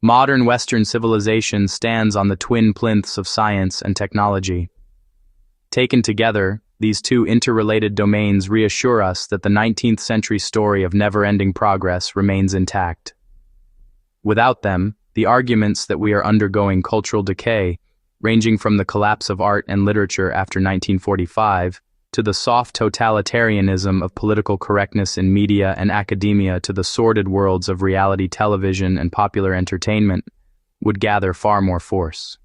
Modern Western civilization stands on the twin plinths of science and technology. Taken together, these two interrelated domains reassure us that the 19th century story of never-ending progress remains intact. Without them, the arguments that we are undergoing cultural decay, ranging from the collapse of art and literature after 1945, to the soft totalitarianism of political correctness in media and academia to the sordid worlds of reality television and popular entertainment, would gather far more force.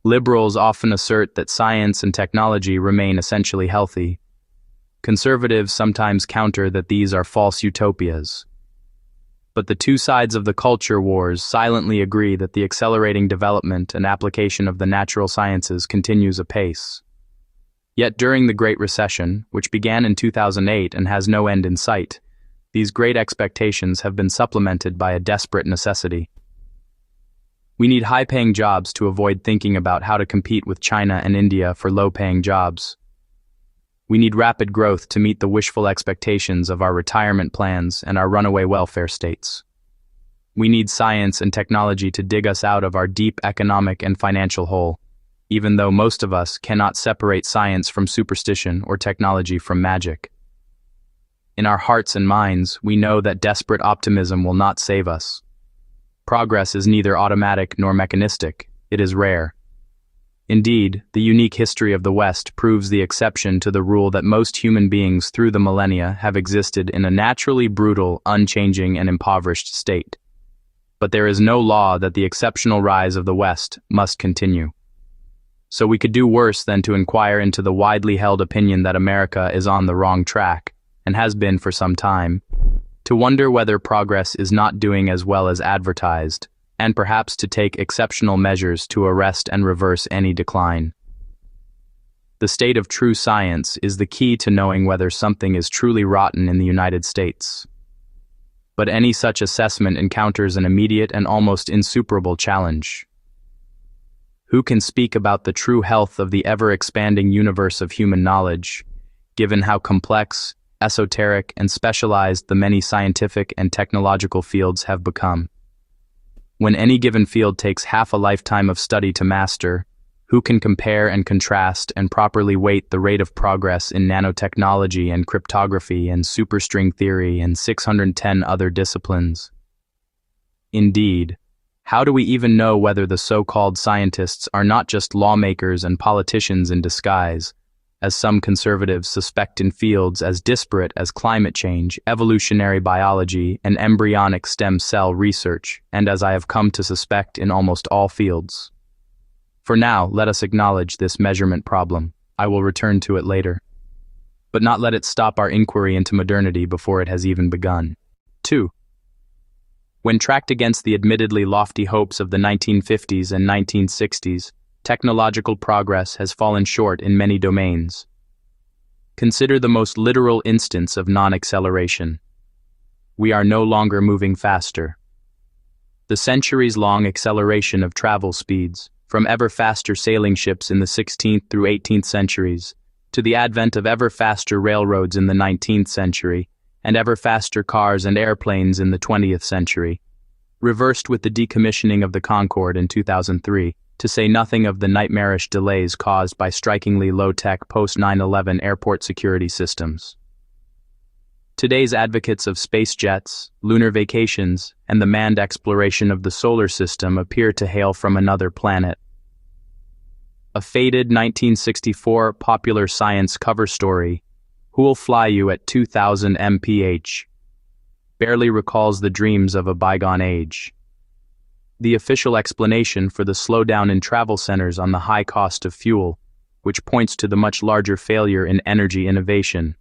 Liberals often assert that science and technology remain essentially healthy. Conservatives sometimes counter that these are false utopias. But the two sides of the culture wars silently agree that the accelerating development and application of the natural sciences continues apace. Yet during the Great Recession, which began in 2008 and has no end in sight, these great expectations have been supplemented by a desperate necessity. We need high-paying jobs to avoid thinking about how to compete with China and India for low-paying jobs. We need rapid growth to meet the wishful expectations of our retirement plans and our runaway welfare states. We need science and technology to dig us out of our deep economic and financial hole, even though most of us cannot separate science from superstition or technology from magic. In our hearts and minds, we know that desperate optimism will not save us. Progress is neither automatic nor mechanistic, it is rare. Indeed, the unique history of the West proves the exception to the rule that most human beings through the millennia have existed in a naturally brutal, unchanging, and impoverished state. But there is no law that the exceptional rise of the West must continue. So we could do worse than to inquire into the widely held opinion that America is on the wrong track, and has been for some time, to wonder whether progress is not doing as well as advertised, and perhaps to take exceptional measures to arrest and reverse any decline. The state of true science is the key to knowing whether something is truly rotten in the United States. But any such assessment encounters an immediate and almost insuperable challenge. Who can speak about the true health of the ever-expanding universe of human knowledge, given how complex, esoteric, and specialized the many scientific and technological fields have become? When any given field takes half a lifetime of study to master, who can compare and contrast and properly weight the rate of progress in nanotechnology and cryptography and superstring theory and 610 other disciplines? Indeed, how do we even know whether the so-called scientists are not just lawmakers and politicians in disguise, as some conservatives suspect in fields as disparate as climate change, evolutionary biology, and embryonic stem cell research, and as I have come to suspect in almost all fields? For now, let us acknowledge this measurement problem. I will return to it later. But not let it stop our inquiry into modernity before it has even begun. 2. When tracked against the admittedly lofty hopes of the 1950s and 1960s, technological progress has fallen short in many domains. Consider the most literal instance of non-acceleration. We are no longer moving faster. The centuries-long acceleration of travel speeds, from ever faster sailing ships in the 16th through 18th centuries, to the advent of ever faster railroads in the 19th century, and ever faster cars and airplanes in the 20th century, reversed with the decommissioning of the Concorde in 2003, to say nothing of the nightmarish delays caused by strikingly low-tech post-9/11 airport security systems. Today's advocates of space jets, lunar vacations, and the manned exploration of the solar system appear to hail from another planet. A faded 1964 popular science cover story, "Who'll Fly You at 2000 mph?" barely recalls the dreams of a bygone age. The official explanation for the slowdown in travel centers on the high cost of fuel, which points to the much larger failure in energy innovation.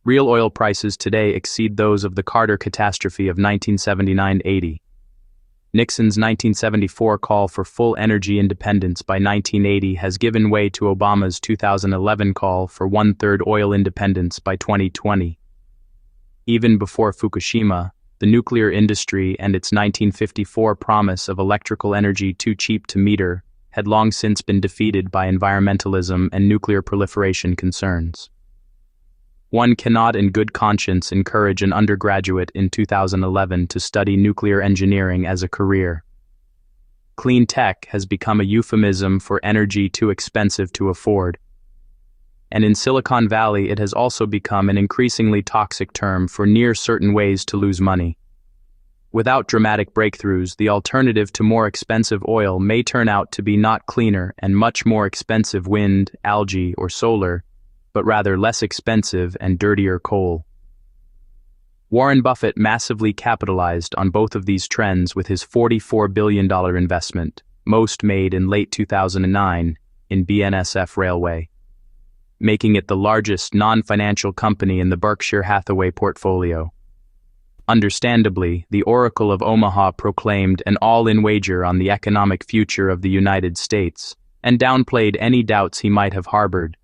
Real oil prices today exceed those of the Carter catastrophe of 1979-80. Nixon's 1974 call for full energy independence by 1980 has given way to Obama's 2011 call for one-third oil independence by 2020. Even before Fukushima, the nuclear industry and its 1954 promise of electrical energy too cheap to meter had long since been defeated by environmentalism and nuclear proliferation concerns. one cannot in good conscience encourage an undergraduate in 2011 to study nuclear engineering as a career. Clean tech has become a euphemism for energy too expensive to afford. And in Silicon Valley, it has also become an increasingly toxic term for near certain ways to lose money. Without dramatic breakthroughs, the alternative to more expensive oil may turn out to be not cleaner and much more expensive wind, algae, or solar, but rather less expensive and dirtier coal. Warren Buffett massively capitalized on both of these trends with his $44 billion investment, most made in late 2009, in BNSF Railway, making it the largest non-financial company in the Berkshire Hathaway portfolio. Understandably, the Oracle of Omaha proclaimed an all-in wager on the economic future of the United States and downplayed any doubts he might have harbored.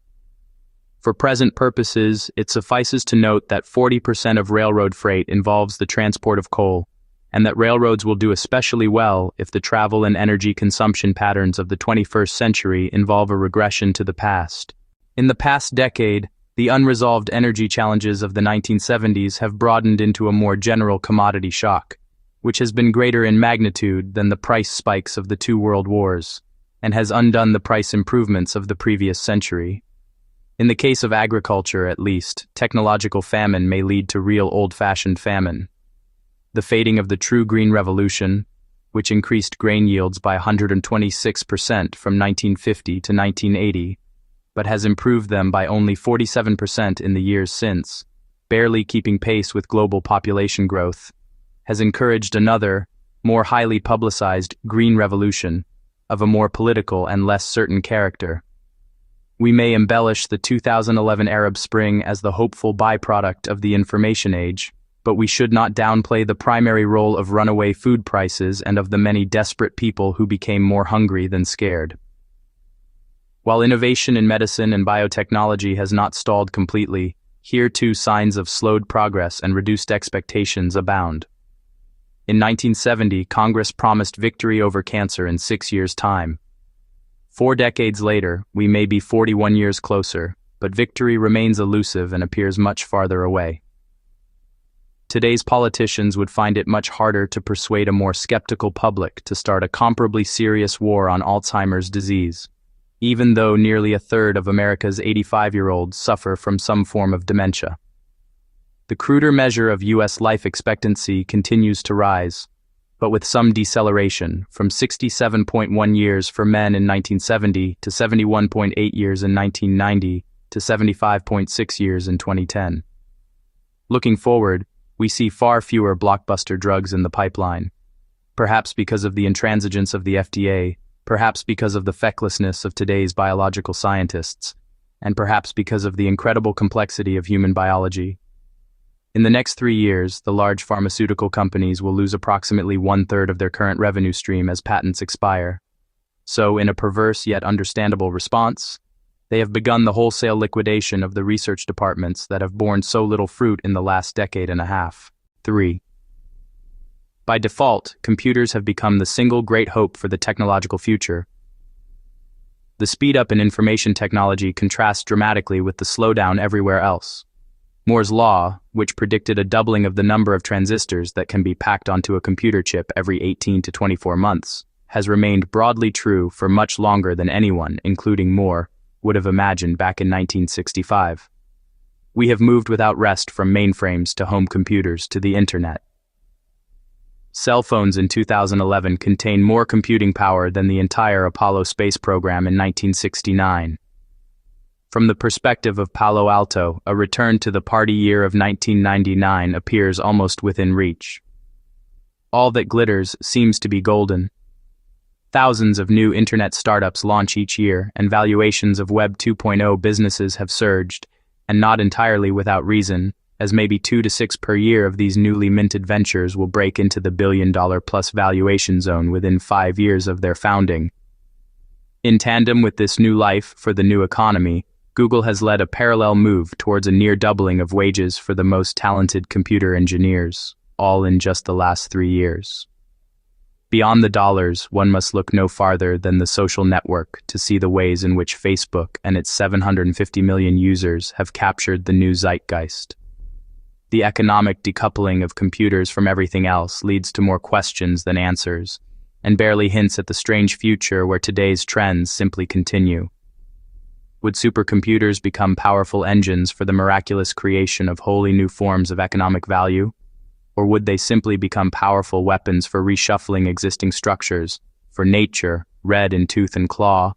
For present purposes, it suffices to note that 40% of railroad freight involves the transport of coal, and that railroads will do especially well if the travel and energy consumption patterns of the 21st century involve a regression to the past. In the past decade, the unresolved energy challenges of the 1970s have broadened into a more general commodity shock, which has been greater in magnitude than the price spikes of the two world wars, and has undone the price improvements of the previous century. In the case of agriculture, at least, technological famine may lead to real old-fashioned famine. The fading of the true green revolution, which increased grain yields by 126% from 1950 to 1980, but has improved them by only 47% in the years since, barely keeping pace with global population growth, has encouraged another, more highly publicized green revolution of a more political and less certain character. We may embellish the 2011 Arab Spring as the hopeful byproduct of the information age, but we should not downplay the primary role of runaway food prices and of the many desperate people who became more hungry than scared. While innovation in medicine and biotechnology has not stalled completely, here too signs of slowed progress and reduced expectations abound. In 1970, Congress promised victory over cancer in 6 years' time. 4 decades later, we may be 41 years closer, but victory remains elusive and appears much farther away. Today's politicians would find it much harder to persuade a more skeptical public to start a comparably serious war on Alzheimer's disease, even though nearly a third of America's 85-year-olds suffer from some form of dementia. The cruder measure of U.S. life expectancy continues to rise, but with some deceleration, from 67.1 years for men in 1970 to 71.8 years in 1990 to 75.6 years in 2010. Looking forward, we see far fewer blockbuster drugs in the pipeline, perhaps because of the intransigence of the FDA, perhaps because of the fecklessness of today's biological scientists, and perhaps because of the incredible complexity of human biology. In the next 3 years, the large pharmaceutical companies will lose approximately 1/3 of their current revenue stream as patents expire. So, in a perverse yet understandable response, they have begun the wholesale liquidation of the research departments that have borne so little fruit in the last decade and a half. 3. By default, computers have become the single great hope for the technological future. The speed-up in information technology contrasts dramatically with the slowdown everywhere else. Moore's law, which predicted a doubling of the number of transistors that can be packed onto a computer chip every 18 to 24 months, has remained broadly true for much longer than anyone, including Moore, would have imagined back in 1965. We have moved without rest from mainframes to home computers to the internet. Cell phones in 2011 contain more computing power than the entire Apollo space program in 1969. From the perspective of Palo Alto, a return to the party year of 1999 appears almost within reach. All that glitters seems to be golden. Thousands of new internet startups launch each year, and valuations of Web 2.0 businesses have surged, and not entirely without reason, as maybe 2 to 6 per year of these newly minted ventures will break into the billion-dollar-plus valuation zone within 5 years of their founding. In tandem with this new life for the new economy, Google has led a parallel move towards a near doubling of wages for the most talented computer engineers, all in just the last 3 years. Beyond the dollars, one must look no farther than the social network to see the ways in which Facebook and its 750 million users have captured the new zeitgeist. The economic decoupling of computers from everything else leads to more questions than answers, and barely hints at the strange future where today's trends simply continue. Would supercomputers become powerful engines for the miraculous creation of wholly new forms of economic value? Or would they simply become powerful weapons for reshuffling existing structures, for nature, red in tooth and claw?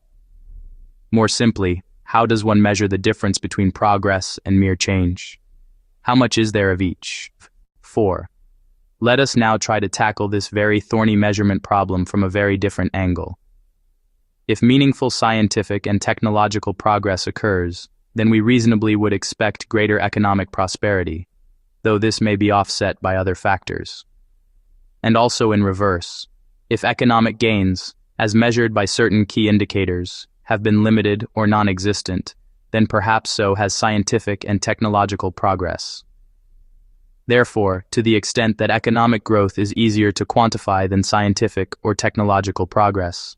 More simply, how does one measure the difference between progress and mere change? How much is there of each? 4. Let us now try to tackle this very thorny measurement problem from a very different angle. If meaningful scientific and technological progress occurs, then we reasonably would expect greater economic prosperity, though this may be offset by other factors. And also in reverse, if economic gains, as measured by certain key indicators, have been limited or non-existent, then perhaps so has scientific and technological progress. Therefore, to the extent that economic growth is easier to quantify than scientific or technological progress,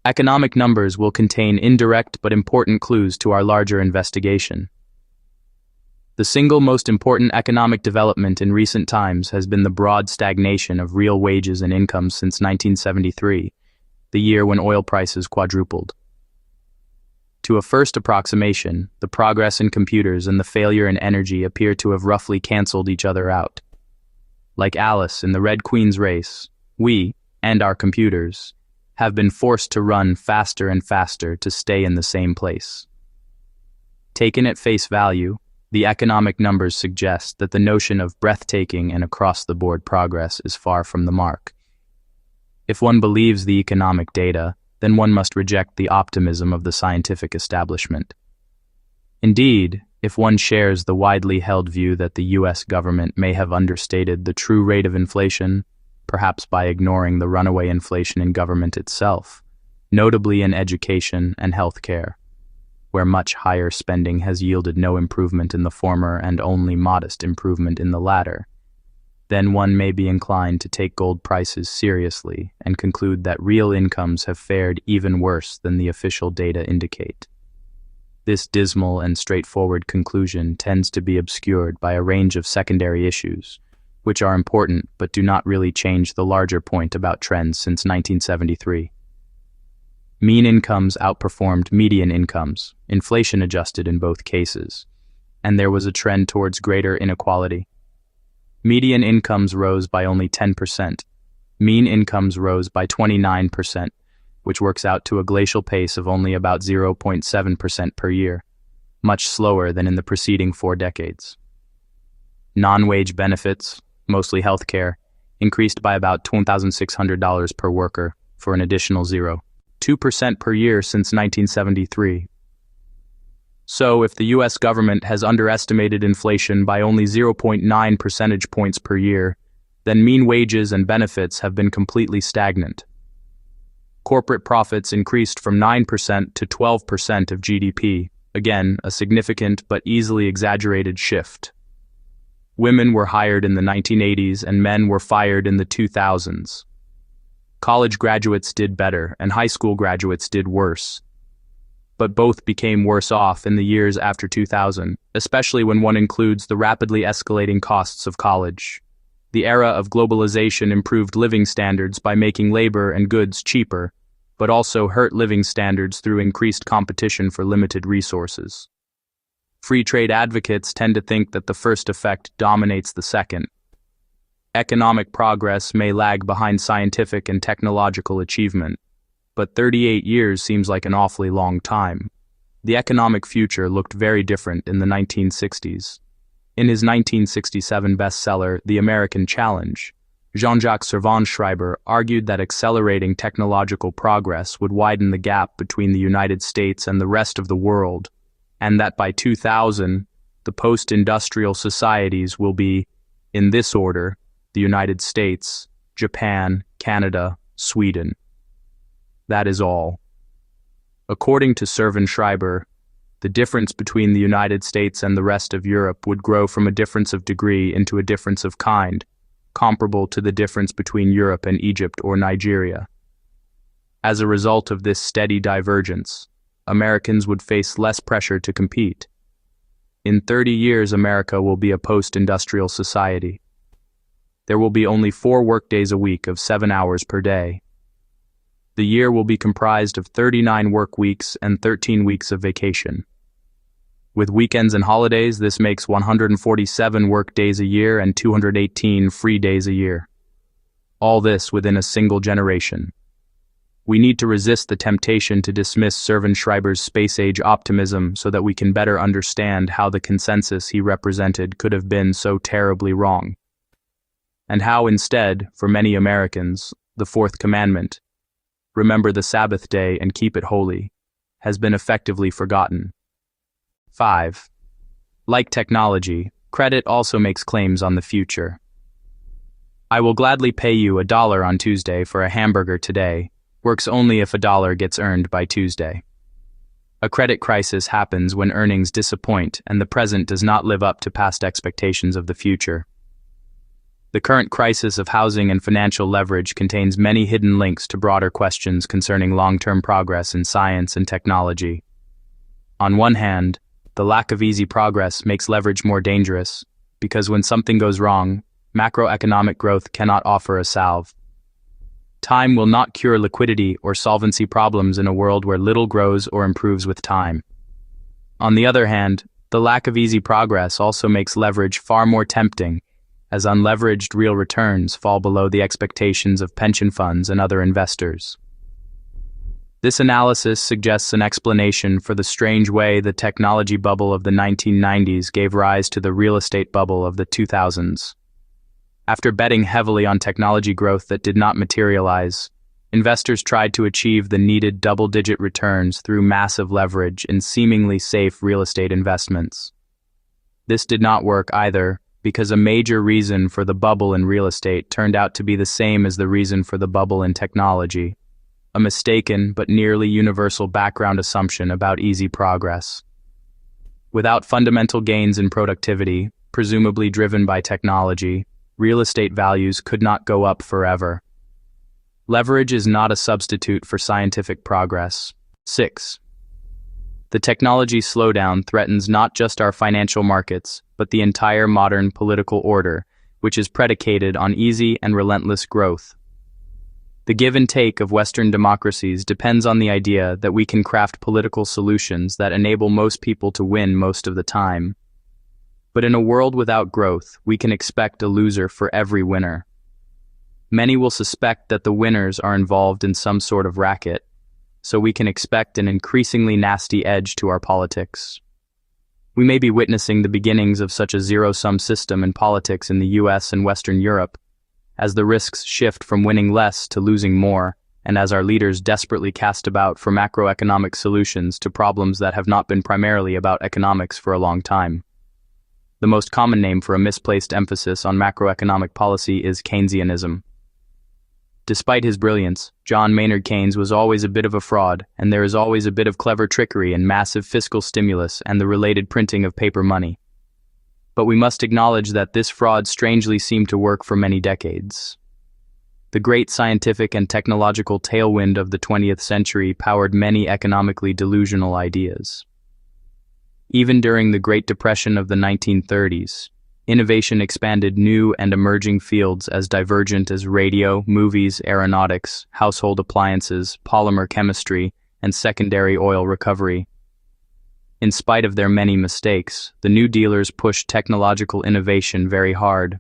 economic numbers will contain indirect but important clues to our larger investigation. The single most important economic development in recent times has been the broad stagnation of real wages and incomes since 1973, the year when oil prices quadrupled. To a first approximation, the progress in computers and the failure in energy appear to have roughly cancelled each other out. Like Alice in the Red Queen's race, we, and our computers, have been forced to run faster and faster to stay in the same place. Taken at face value, the economic numbers suggest that the notion of breathtaking and across-the-board progress is far from the mark. If one believes the economic data, then one must reject the optimism of the scientific establishment. Indeed, if one shares the widely held view that the U.S. government may have understated the true rate of inflation, perhaps by ignoring the runaway inflation in government itself, notably in education and health care, where much higher spending has yielded no improvement in the former and only modest improvement in the latter, then one may be inclined to take gold prices seriously and conclude that real incomes have fared even worse than the official data indicate. This dismal and straightforward conclusion tends to be obscured by a range of secondary issues, which are important but do not really change the larger point about trends since 1973. Mean incomes outperformed median incomes, inflation-adjusted in both cases, and there was a trend towards greater inequality. Median incomes rose by only 10%. Mean incomes rose by 29%, which works out to a glacial pace of only about 0.7% per year, much slower than in the preceding 4 decades. Non-wage benefits, mostly health care, increased by about $2,600 per worker for an additional 0.2% per year since 1973. So, if the U.S. government has underestimated inflation by only 0.9 percentage points per year, then mean wages and benefits have been completely stagnant. Corporate profits increased from 9% to 12% of GDP, again, a significant but easily exaggerated shift. Women were hired in the 1980s and men were fired in the 2000s. College graduates did better and high school graduates did worse. But both became worse off in the years after 2000, especially when one includes the rapidly escalating costs of college. The era of globalization improved living standards by making labor and goods cheaper, but also hurt living standards through increased competition for limited resources. Free trade advocates tend to think that the first effect dominates the second. Economic progress may lag behind scientific and technological achievement, but 38 years seems like an awfully long time. The economic future looked very different in the 1960s. In his 1967 bestseller, The American Challenge, Jean-Jacques Servan-Schreiber argued that accelerating technological progress would widen the gap between the United States and the rest of the world, and that by 2000, the post-industrial societies will be, in this order, the United States, Japan, Canada, Sweden. That is all. According to Servan-Schreiber, the difference between the United States and the rest of Europe would grow from a difference of degree into a difference of kind, comparable to the difference between Europe and Egypt or Nigeria. As a result of this steady divergence, Americans would face less pressure to compete. In 30 years, America will be a post-industrial society. There will be only 4 workdays a week of 7 hours per day. The year will be comprised of 39 work weeks and 13 weeks of vacation. With weekends and holidays, this makes 147 work days a year and 218 free days a year. All this within a single generation. We need to resist the temptation to dismiss Schreiber's space-age optimism so that we can better understand how the consensus he represented could have been so terribly wrong. And how instead, for many Americans, the fourth commandment, remember the Sabbath day and keep it holy, has been effectively forgotten. 5. Like technology, credit also makes claims on the future. I will gladly pay you $1 on Tuesday for a hamburger today, works only if $1 gets earned by Tuesday. A credit crisis happens when earnings disappoint and the present does not live up to past expectations of the future. The current crisis of housing and financial leverage contains many hidden links to broader questions concerning long-term progress in science and technology. On one hand, the lack of easy progress makes leverage more dangerous, because when something goes wrong, macroeconomic growth cannot offer a salve. Time will not cure liquidity or solvency problems in a world where little grows or improves with time. On the other hand, the lack of easy progress also makes leverage far more tempting, as unleveraged real returns fall below the expectations of pension funds and other investors. This analysis suggests an explanation for the strange way the technology bubble of the 1990s gave rise to the real estate bubble of the 2000s. After betting heavily on technology growth that did not materialize, investors tried to achieve the needed double-digit returns through massive leverage in seemingly safe real estate investments. This did not work either, because a major reason for the bubble in real estate turned out to be the same as the reason for the bubble in technology, a mistaken but nearly universal background assumption about easy progress. Without fundamental gains in productivity, presumably driven by technology, real estate values could not go up forever. Leverage is not a substitute for scientific progress. 6. The technology slowdown threatens not just our financial markets, but the entire modern political order, which is predicated on easy and relentless growth. The give and take of Western democracies depends on the idea that we can craft political solutions that enable most people to win most of the time. But in a world without growth, we can expect a loser for every winner. Many will suspect that the winners are involved in some sort of racket, so we can expect an increasingly nasty edge to our politics. We may be witnessing the beginnings of such a zero-sum system in politics in the US and Western Europe, as the risks shift from winning less to losing more, and as our leaders desperately cast about for macroeconomic solutions to problems that have not been primarily about economics for a long time. The most common name for a misplaced emphasis on macroeconomic policy is Keynesianism. Despite his brilliance, John Maynard Keynes was always a bit of a fraud, and there is always a bit of clever trickery in massive fiscal stimulus and the related printing of paper money. But we must acknowledge that this fraud strangely seemed to work for many decades. The great scientific and technological tailwind of the 20th century powered many economically delusional ideas. Even during the Great Depression of the 1930s, innovation expanded new and emerging fields as divergent as radio, movies, aeronautics, household appliances, polymer chemistry, and secondary oil recovery. In spite of their many mistakes, the New Dealers pushed technological innovation very hard.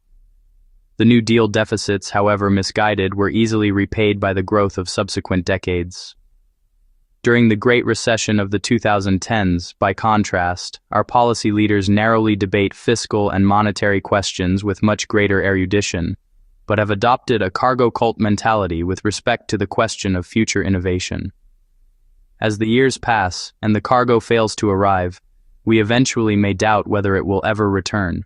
The New Deal deficits, however misguided, were easily repaid by the growth of subsequent decades. During the Great Recession of the 2010s, by contrast, our policy leaders narrowly debate fiscal and monetary questions with much greater erudition, but have adopted a cargo cult mentality with respect to the question of future innovation. As the years pass and the cargo fails to arrive, we eventually may doubt whether it will ever return.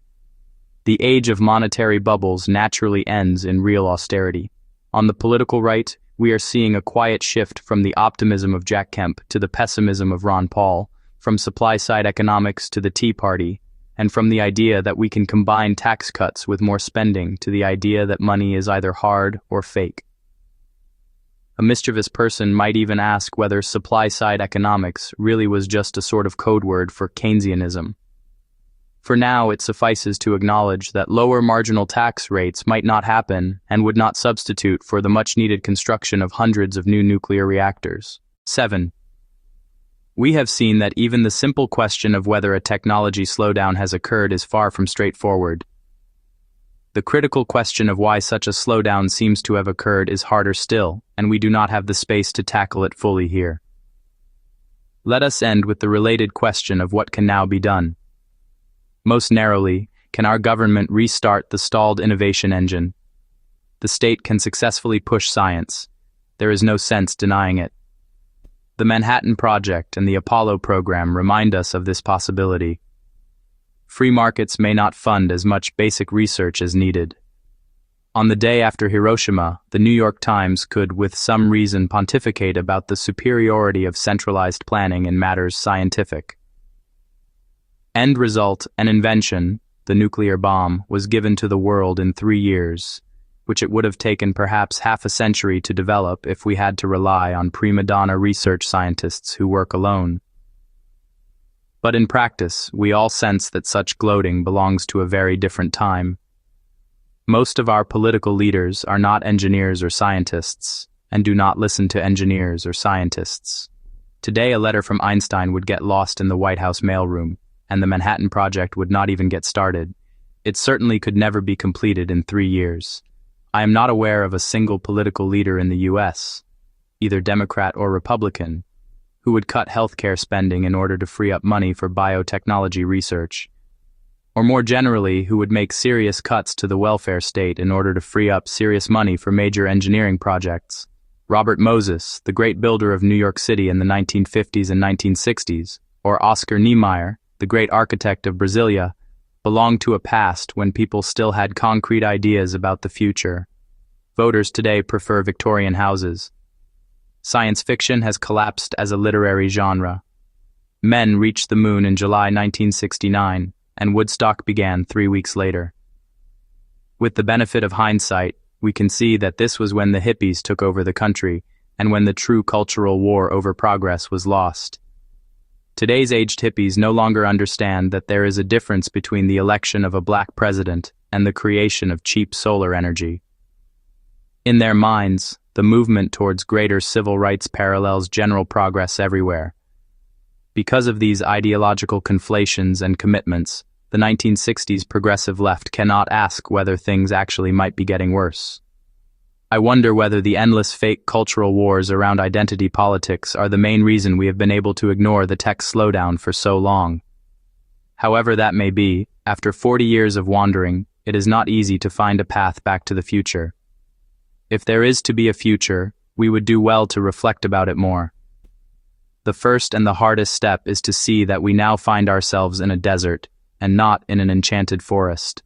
The age of monetary bubbles naturally ends in real austerity. On the political right, we are seeing a quiet shift from the optimism of Jack Kemp to the pessimism of Ron Paul, from supply-side economics to the Tea Party, and from the idea that we can combine tax cuts with more spending to the idea that money is either hard or fake. A mischievous person might even ask whether supply-side economics really was just a sort of code word for Keynesianism. For now, it suffices to acknowledge that lower marginal tax rates might not happen and would not substitute for the much-needed construction of hundreds of new nuclear reactors. 7. We have seen that even the simple question of whether a technology slowdown has occurred is far from straightforward. The critical question of why such a slowdown seems to have occurred is harder still, and we do not have the space to tackle it fully here. Let us end with the related question of what can now be done. Most narrowly, can our government restart the stalled innovation engine? The state can successfully push science. There is no sense denying it. The Manhattan Project and the Apollo program remind us of this possibility. Free markets may not fund as much basic research as needed. On the day after Hiroshima, the New York Times could with some reason pontificate about the superiority of centralized planning in matters scientific. End result, an invention, the nuclear bomb, was given to the world in 3 years, which it would have taken perhaps half a century to develop if we had to rely on prima donna research scientists who work alone. But in practice, we all sense that such gloating belongs to a very different time. Most of our political leaders are not engineers or scientists, and do not listen to engineers or scientists. Today, a letter from Einstein would get lost in the White House mailroom, and the Manhattan Project would not even get started. It certainly could never be completed in 3 years. I am not aware of a single political leader in the U.S., either Democrat or Republican, who would cut healthcare spending in order to free up money for biotechnology research, or more generally, who would make serious cuts to the welfare state in order to free up serious money for major engineering projects. Robert Moses, the great builder of New York City in the 1950s and 1960s, or Oscar Niemeyer, the great architect of Brasilia, belonged to a past when people still had concrete ideas about the future. Voters today prefer Victorian houses. Science fiction has collapsed as a literary genre. Men reached the moon in July 1969, and Woodstock began 3 weeks later. With the benefit of hindsight, we can see that this was when the hippies took over the country, and when the true cultural war over progress was lost. Today's aged hippies no longer understand that there is a difference between the election of a black president and the creation of cheap solar energy. In their minds, the movement towards greater civil rights parallels general progress everywhere. Because of these ideological conflations and commitments, the 1960s progressive left cannot ask whether things actually might be getting worse. I wonder whether the endless fake cultural wars around identity politics are the main reason we have been able to ignore the tech slowdown for so long. However that may be, after 40 years of wandering, it is not easy to find a path back to the future. If there is to be a future, we would do well to reflect about it more. The first and the hardest step is to see that we now find ourselves in a desert, and not in an enchanted forest.